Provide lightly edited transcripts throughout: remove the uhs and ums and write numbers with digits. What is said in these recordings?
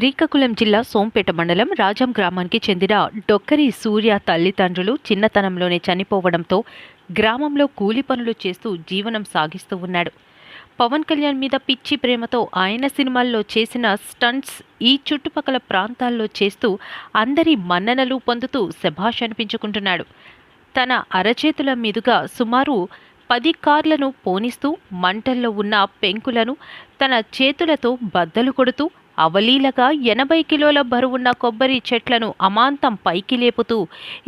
శ్రీకాకుళం జిల్లా సోంపేట మండలం రాజం గ్రామానికి చెందిన డొక్కరి సూర్య తల్లిదండ్రులు చిన్నతనంలోనే చనిపోవడంతో గ్రామంలో కూలి పనులు చేస్తూ జీవనం సాగిస్తూ ఉన్నాడు. పవన్ కళ్యాణ్ మీద పిచ్చి ప్రేమతో ఆయన సినిమాల్లో చేసిన స్టంట్స్ ఈ చుట్టుపక్కల ప్రాంతాల్లో చేస్తూ అందరి మన్ననలు పొందుతూ శభాష్ అనిపించుకుంటున్నాడు. తన అరచేతుల మీదుగా సుమారు 10 కార్లను పోనిస్తూ మంటల్లో ఉన్న పెంకులను తన చేతులతో బద్దలు కొడుతూ అవలీలగా 80 కిలోల బరువున్న కొబ్బరి చెట్లను అమాంతం పైకి లేపుతూ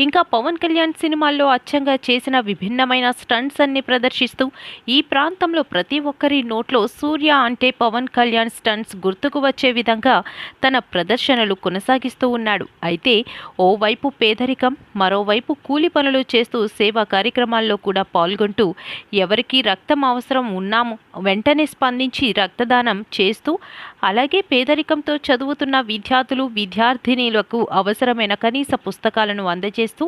ఇంకా పవన్ కళ్యాణ్ సినిమాల్లో అచ్చంగా చేసిన విభిన్నమైన స్టంట్స్ అన్ని ప్రదర్శిస్తూ ఈ ప్రాంతంలో ప్రతి ఒక్కరి నోట్లో సూర్య అంటే పవన్ కళ్యాణ్ స్టంట్స్ గుర్తుకు వచ్చే విధంగా తన ప్రదర్శనలు కొనసాగిస్తూ ఉన్నాడు. అయితే ఓవైపు పేదరికం, మరోవైపు కూలి పనులు చేస్తూ సేవా కార్యక్రమాల్లో కూడా పాల్గొంటూ ఎవరికి రక్తం అవసరం ఉన్నాము వెంటనే స్పందించి రక్తదానం చేస్తూ అలాగే పేదరికంతో చదువుతున్న విద్యార్థులు విద్యార్థినీలకు అవసరమైన కనీస పుస్తకాలను అందజేస్తూ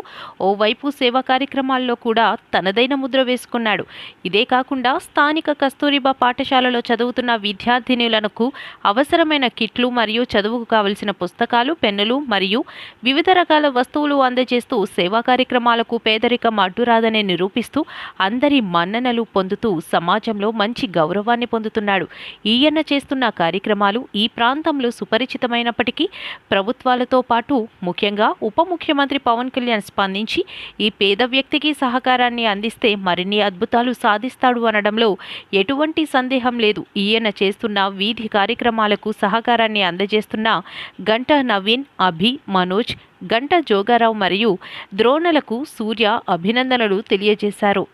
ఓవైపు సేవా కార్యక్రమాల్లో కూడా తనదైన ముద్ర వేసుకున్నాడు. ఇదే కాకుండా స్థానిక కస్తూరిబా పాఠశాలలో చదువుతున్న విద్యార్థినీలకు అవసరమైన కిట్లు మరియు చదువుకు కావలసిన పుస్తకాలు, పెన్నులు మరియు వివిధ రకాల వస్తువులు అందజేస్తూ సేవా కార్యక్రమాలకు పేదరికం అడ్డురాదని నిరూపిస్తూ అందరి మన్ననలు పొందుతూ సమాజంలో మంచి గౌరవాన్ని పొందుతున్నాడు. ఈయన చేస్తున్న కార్యక్రమాలు ఈ ప్రాంతంలో సుపరిచితమైనప్పటికీ ప్రభుత్వాలతో పాటు ముఖ్యంగా ఉప ముఖ్యమంత్రి పవన్ కళ్యాణ్ స్పందించి ఈ పేద వ్యక్తికి సహకారాన్ని అందిస్తే మరిన్ని అద్భుతాలు సాధిస్తాడు అనడంలో ఎటువంటి సందేహం లేదు. ఈయన చేస్తున్న వీధి కార్యక్రమాలకు సహకారాన్ని అందజేస్తున్న గంట నవీన్, అభి, మనోజ్, గంట జోగారావు మరియు ద్రోణలకు సూర్య అభినందనలు తెలియజేశారు.